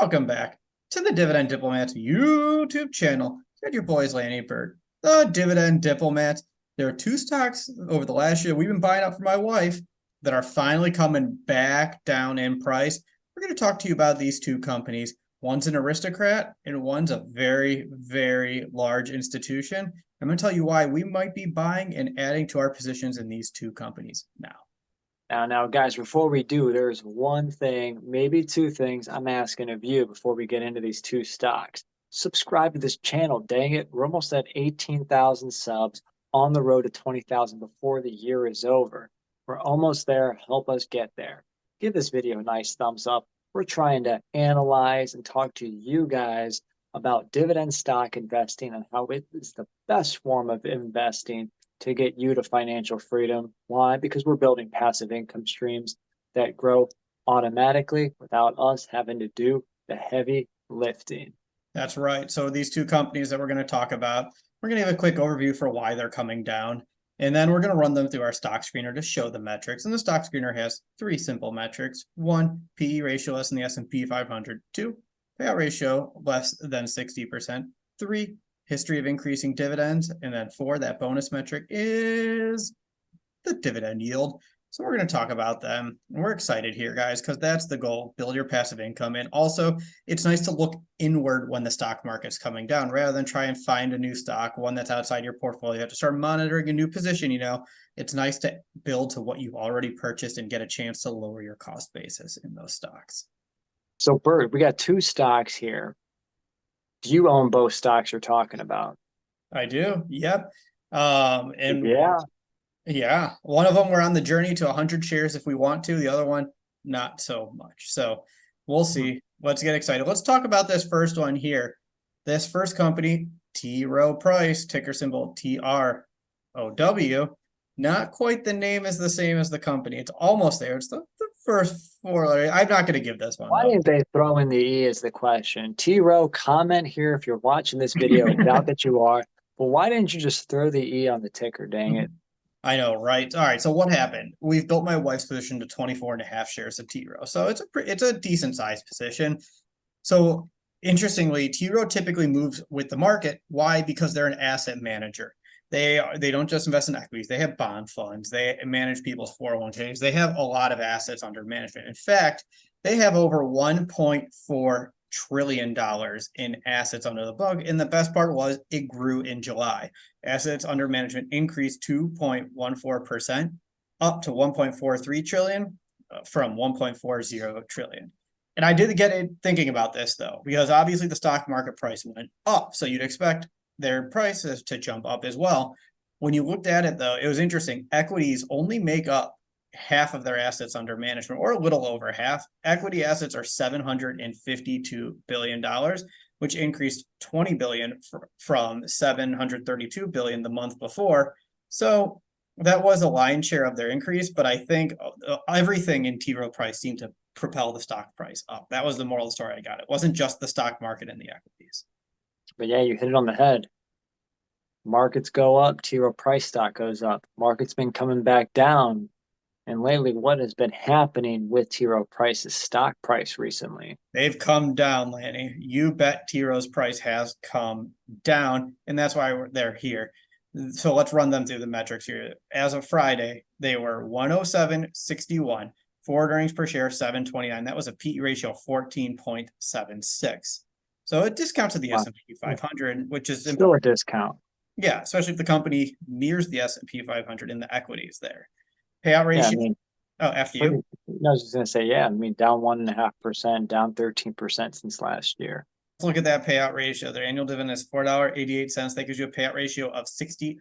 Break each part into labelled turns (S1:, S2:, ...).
S1: Welcome back to the Dividend Diplomats YouTube channel. Got your boys Lanny and Bert, the Dividend Diplomats. There are two stocks over the last year we've been buying up for my wife that are finally coming back down in price. We're going to talk to you about these two companies. One's an aristocrat and one's a very, very large institution. I'm going to tell you why we might be buying and adding to our positions in these two companies now.
S2: Now, guys, before we do, there's one thing, maybe two things I'm asking of you before we get into these two stocks. Subscribe to this channel, dang it. We're almost at 18,000 subs, on the road to 20,000 before the year is over. We're almost there. Help us get there. Give this video a nice thumbs up. We're trying to analyze and talk to you guys about dividend stock investing and how it is the best form of investing to get you to financial freedom. Why? Because we're building passive income streams that grow automatically without us having to do the heavy lifting.
S1: That's right. So these two companies that we're going to talk about, we're going to give a quick overview for why they're coming down. And then we're going to run them through our stock screener to show the metrics. And the stock screener has three simple metrics. 1, PE ratio less than the S&P 500. 2, payout ratio less than 60%. 3, history of increasing dividends. And then 4, that bonus metric is the dividend yield. So we're going to talk about them. We're excited here, guys, because that's the goal. Build your passive income. And also, it's nice to look inward when the stock market's coming down rather than try and find a new stock, one that's outside your portfolio. You have to start monitoring a new position. It's nice to build to what you've already purchased and get a chance to lower your cost basis in those stocks.
S2: So, Bert, we got two stocks here. Do you own both stocks you're talking about?
S1: I do. Yep. Yeah, one of them we're on the journey to 100 shares if we want to. The other one, not so much. So we'll see. Let's get excited. Let's talk about this first one here. This first company, T. Rowe Price, ticker symbol TROW. Not quite the name is the same as the company. It's almost there. It's the first 4 letters. I'm not going to give this one.
S2: Why didn't they throw in the E as the question? T. Rowe, comment here if you're watching this video. Doubt that you are. But why didn't you just throw the E on the ticker? Dang it.
S1: I know, right? All right. So what happened? We've built my wife's position to 24.5 shares of T. Rowe. So it's a decent sized position. So interestingly, T. Rowe typically moves with the market. Why? Because they're an asset manager. They don't just invest in equities. They have bond funds. They manage people's 401ks. They have a lot of assets under management. In fact, they have over $1.4 trillion in assets under the bug. And the best part was it grew in July. Assets under management increased 2.14% up to 1.43 trillion from 1.40 trillion. And I did get it thinking about this though, because obviously the stock market price went up. So you'd expect their prices to jump up as well. When you looked at it though, it was interesting. Equities only make up half of their assets under management, or a little over half. Equity assets are $752 billion, which increased $20 billion from $732 billion the month before. So that was a lion's share of their increase, but I think everything in T. Rowe Price seemed to propel the stock price up. That was the moral of the story I got. It wasn't just the stock market and the equities.
S2: But yeah, you hit it on the head. Markets go up, T. Rowe Price stock goes up. Market's been coming back down. And lately, what has been happening with T. Rowe Price's stock price recently?
S1: They've come down, Lanny. You bet T. Rowe's price has come down, and that's why they're here. So let's run them through the metrics here. As of Friday, they were 107.61, forward earnings per share 7.29. That was a PE ratio of 14.76. So it discounts to the S&P 500, which is
S2: still a discount.
S1: Yeah, especially if the company mirrors the S&P 500 in the equities there. Payout ratio. After you.
S2: I was just going to say, down 1.5%, down 13% since last year.
S1: Let's look at that payout ratio. Their annual dividend is $4.88. That gives you a payout ratio of 67%.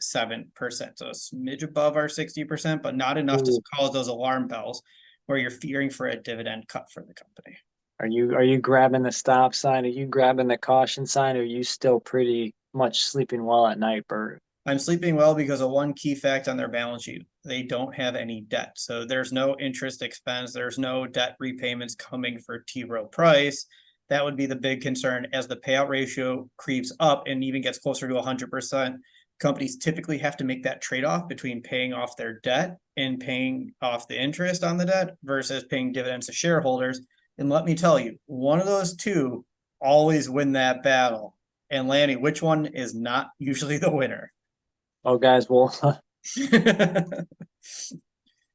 S1: So a smidge above our 60%, but not enough to cause those alarm bells where you're fearing for a dividend cut for the company.
S2: Are you grabbing the stop sign? Are you grabbing the caution sign? Or are you still pretty much sleeping well at night, Bert?
S1: I'm sleeping well because of one key fact on their balance sheet. They don't have any debt. So there's no interest expense. There's no debt repayments coming for T. Rowe Price. That would be the big concern as the payout ratio creeps up and even gets closer to 100%. Companies typically have to make that trade-off between paying off their debt and paying off the interest on the debt versus paying dividends to shareholders. And let me tell you, one of those two always win that battle. And Lanny, which one is not usually the winner?
S2: Oh, guys, well,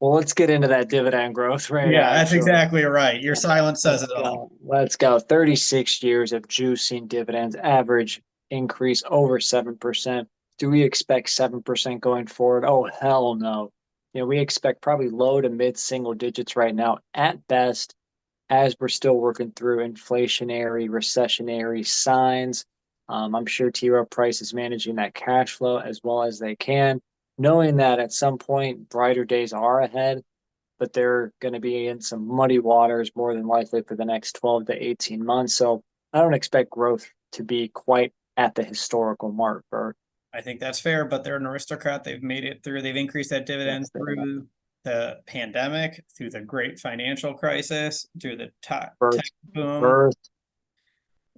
S2: let's get into that dividend growth rate,
S1: Yeah, that's
S2: actually.
S1: exactly right. Your silence says it all.
S2: Let's go. 36 years of juicing dividends, average increase over 7%. Do we expect 7% going forward? Oh, hell no. We expect probably low to mid single digits right now at best, as we're still working through inflationary, recessionary signs. I'm sure T. Rowe Price is managing that cash flow as well as they can, knowing that at some point brighter days are ahead, but they're going to be in some muddy waters more than likely for the next 12 to 18 months. So I don't expect growth to be quite at the historical mark, Bert.
S1: I think that's fair, but they're an aristocrat. They've made it through. They've increased that dividend through the pandemic, through the great financial crisis, through the tech boom.
S2: Birth.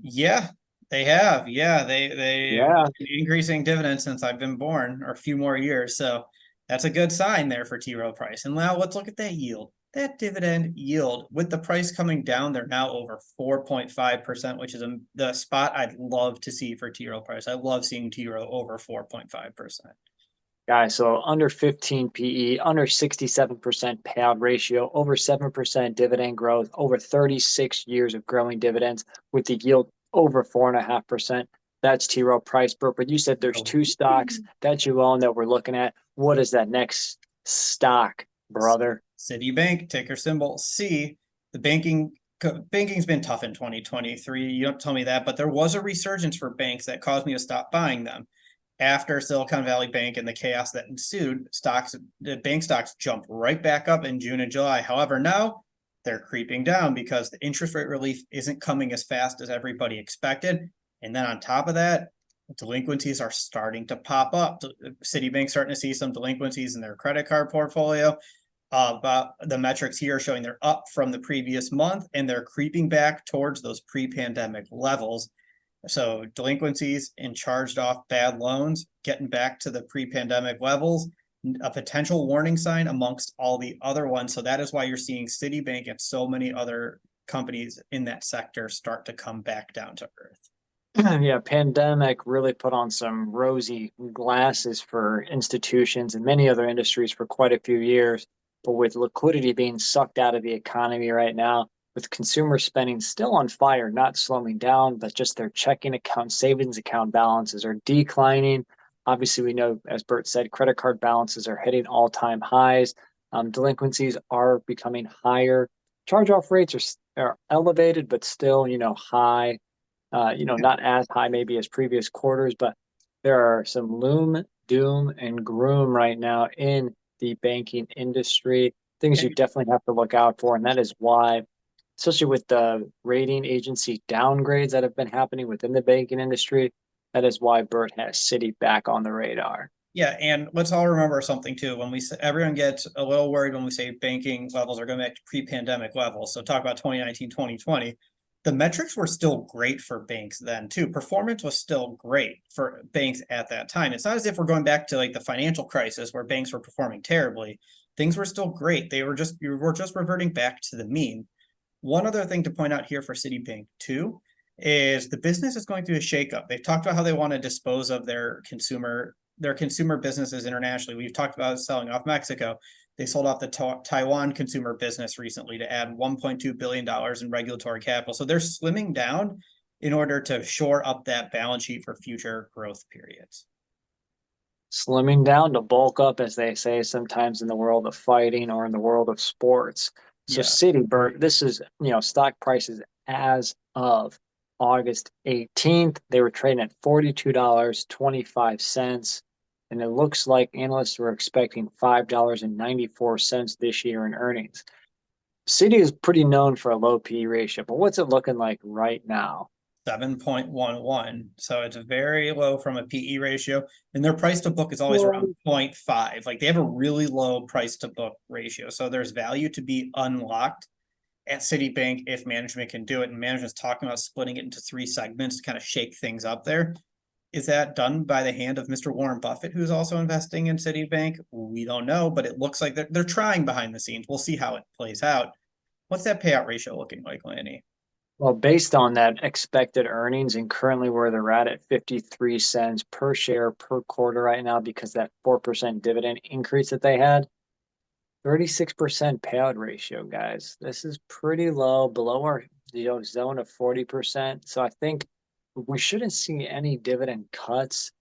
S1: Yeah, they have. Yeah, they've
S2: Yeah.
S1: been increasing dividends since I've been born, or a few more years. So that's a good sign there for T. Rowe Price. And now let's look at that yield. That dividend yield, with the price coming down, they're now over 4.5%, which is the spot I'd love to see for T. Rowe Price. I love seeing T. Rowe over 4.5%.
S2: Guys, so under 15 PE, under 67% payout ratio, over 7% dividend growth, over 36 years of growing dividends with the yield over 4.5%. That's T. Rowe Price, Bert. But you said there's two stocks that you own that we're looking at. What is that next stock, brother?
S1: Citibank, ticker symbol C. The banking's been tough in 2023. You don't tell me that, but there was a resurgence for banks that caused me to stop buying them. After Silicon Valley Bank and the chaos that ensued, the bank stocks jumped right back up in June and July. However, now they're creeping down because the interest rate relief isn't coming as fast as everybody expected. And then on top of that, delinquencies are starting to pop up. Citibank's starting to see some delinquencies in their credit card portfolio. But the metrics here are showing they're up from the previous month, and they're creeping back towards those pre-pandemic levels. So delinquencies and charged off bad loans getting back to the pre-pandemic levels, a potential warning sign amongst all the other ones. So that is why you're seeing Citibank and so many other companies in that sector start to come back down to earth.
S2: Yeah, pandemic really put on some rosy glasses for institutions and many other industries for quite a few years. But with liquidity being sucked out of the economy right now, with consumer spending still on fire, not slowing down, but just their checking account, savings account balances are declining. Obviously, we know, as Bert said, credit card balances are hitting all-time highs. Delinquencies are becoming higher. Charge-off rates are elevated, but still, high. Not as high maybe as previous quarters, but there are some loom, doom, and gloom right now in the banking industry. Things you definitely have to look out for, and that is why, especially with the rating agency downgrades that have been happening within the banking industry, that is why Bert has Citi back on the radar.
S1: Yeah, and let's all remember something too. When everyone gets a little worried when we say banking levels are going back to pre-pandemic levels. So talk about 2019, 2020. The metrics were still great for banks then too. Performance was still great for banks at that time. It's not as if we're going back to like the financial crisis where banks were performing terribly. Things were still great. You were just reverting back to the mean. One other thing to point out here for Citibank too is the business is going through a shakeup. They've talked about how they want to dispose of their consumer businesses internationally. We've talked about selling off Mexico. They sold off the Taiwan consumer business recently to add $1.2 billion in regulatory capital. So they're slimming down in order to shore up that balance sheet for future growth periods.
S2: Slimming down to bulk up, as they say sometimes in the world of fighting or in the world of sports. So
S1: Yeah.
S2: Citi, Bert, this is, stock prices as of August 18th. They were trading at $42.25. And it looks like analysts were expecting $5.94 this year in earnings. Citi is pretty known for a low PE ratio, but what's it looking like right now?
S1: 7.11. So it's very low from a PE ratio. And their price to book is always around 0.5. Like they have a really low price to book ratio. So there's value to be unlocked at Citibank if management can do it. And management's talking about splitting it into 3 segments to kind of shake things up there. Is that done by the hand of Mr. Warren Buffett, who's also investing in Citibank? We don't know, but it looks like they're trying behind the scenes. We'll see how it plays out. What's that payout ratio looking like, Lanny?
S2: Well, based on that expected earnings and currently where they're at 53 cents per share per quarter right now because that 4% dividend increase that they had, 36% payout ratio, guys. This is pretty low, below our zone of 40%. So I think we shouldn't see any dividend cuts,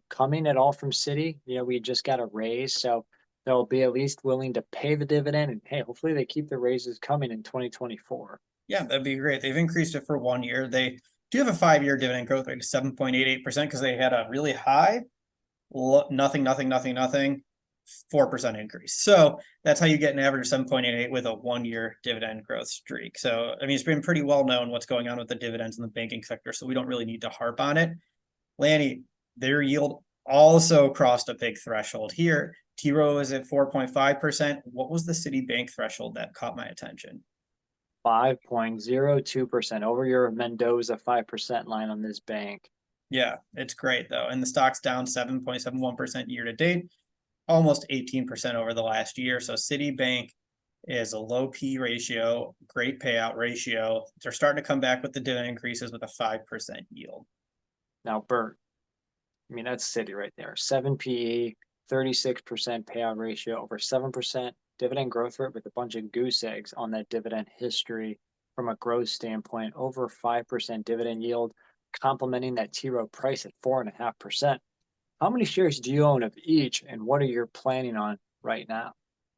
S2: coming at all from Citi. We just got a raise, so they'll be at least willing to pay the dividend. And hey, hopefully they keep the raises coming in 2024.
S1: Yeah, that'd be great. They've increased it for 1 year. They do have a 5-year dividend growth rate of 7.88% because they had a really high, nothing, nothing, nothing, nothing, 4% increase. So that's how you get an average of 7.88 with a 1-year dividend growth streak. So, I mean, it's been pretty well known what's going on with the dividends in the banking sector, so we don't really need to harp on it. Lanny, their yield also crossed a big threshold here. T. Rowe is at 4.5%. What was the Citibank threshold that caught my attention?
S2: 5.02% over your Mendoza 5% line on this bank.
S1: Yeah, it's great though. And the stock's down 7.71% year to date, almost 18% over the last year. So Citibank is a low P ratio, great payout ratio. They're starting to come back with the dividend increases with a 5% yield.
S2: Now, Bert, I mean, that's Citi right there. 7 PE, 36% payout ratio, over 7% dividend growth rate with a bunch of goose eggs on that dividend history from a growth standpoint, over 5% dividend yield, complementing that T. Rowe price at 4.5%. How many shares do you own of each, and what are you planning on right now?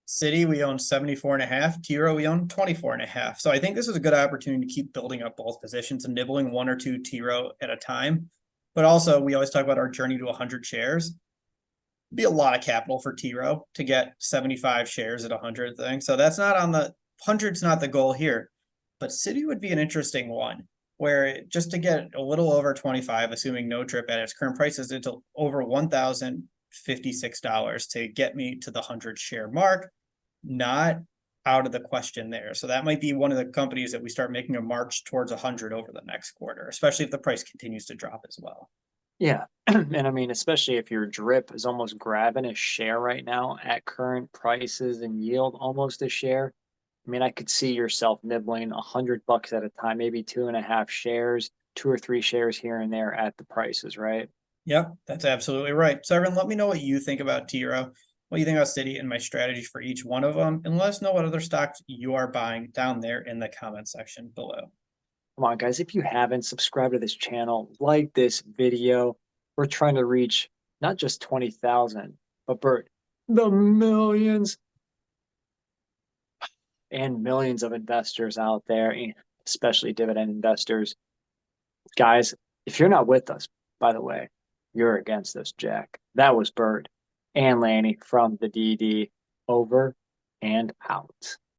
S1: Citi, we own 74.5. T. Rowe, we own 24.5. So I think this is a good opportunity to keep building up both positions and nibbling 1 or 2 T. Rowe at a time. But also, we always talk about our journey to 100 shares. It'd be a lot of capital for T. Rowe to get 75 shares at 100 thing. So that's not on the 100's not the goal here. But Citi would be an interesting one where just to get a little over 25, assuming no trip at its current prices, it's over $1,056 to get me to the 100 share mark. Not out of the question there. So that might be one of the companies that we start making a march towards 100 over the next quarter, especially if the price continues to drop as well.
S2: Yeah. And I mean, especially if your drip is almost grabbing a share right now at current prices and yield almost a share. I mean, I could see yourself nibbling $100 at a time, maybe 2.5 shares, 2 or 3 shares here and there at the prices, right?
S1: Yep, that's absolutely right. So everyone, let me know what you think about T. Rowe, what you think about Citi, and my strategy for each one of them, and let us know what other stocks you are buying down there in the comment section below.
S2: Come on, guys, if you haven't subscribed to this channel, like this video. We're trying to reach not just 20,000, but Bert, the millions and millions of investors out there, especially dividend investors. Guys, if you're not with us, by the way, you're against us, Jack. That was Bert and Lanny from the DD. Over and out.